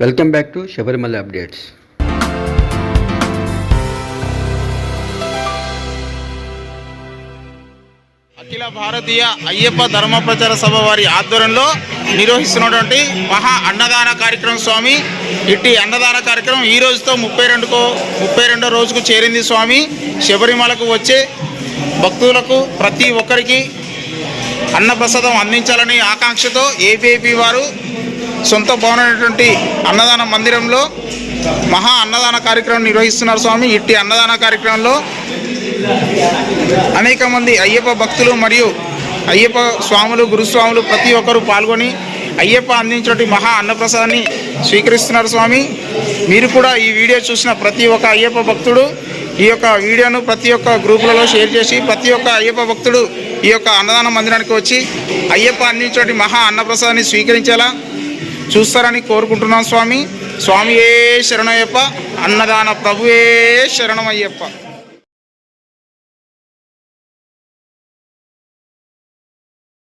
Welcome back to Sabarimala updates. Akhila Bharatiya Ayyappa Dharma Prachara సభ వారి ఆధ్వర్యంలో నిర్వహిస్తున్నటువంటి మహా అన్నదాన కార్యక్రమం స్వామి. ఇట్టి అన్నదాన కార్యక్రమం ఈ రోజుతో 32వ రోజుకు చేరింది స్వామి. శబరిమలకు వచ్చే భక్తులకు ప్రతి ఒక్కరికి అన్నప్రసాదం అందించాలని ఆకాంక్షతో ఏపీఐపీ వారు సొంత భవనమైనటువంటి అన్నదాన మందిరంలో మహా అన్నదాన కార్యక్రమం నిర్వహిస్తున్నారు స్వామి. ఇట్టి అన్నదాన కార్యక్రమంలో అనేక మంది అయ్యప్ప భక్తులు మరియు అయ్యప్ప స్వాములు, గురుస్వాములు ప్రతి ఒక్కరూ పాల్గొని అయ్యప్ప అందించినటువంటి మహా అన్నప్రసాదాన్ని స్వీకరిస్తున్నారు స్వామి. మీరు కూడా ఈ వీడియో చూసిన ప్రతి ఒక్క అయ్యప్ప భక్తుడు ఈ యొక్క వీడియోను ప్రతి ఒక్క గ్రూపులలో షేర్ చేసి ప్రతి ఒక్క అయ్యప్ప భక్తుడు ఈ యొక్క అన్నదాన మందిరానికి వచ్చి అయ్యప్ప అందించినటువంటి మహా అన్నప్రసాదాన్ని స్వీకరించేలా చూస్తారని కోరుకుంటున్నాం స్వామి. స్వామియే శరణమయ్యప్ప, అన్నదాన ప్రభువే శరణమయ్యప్ప.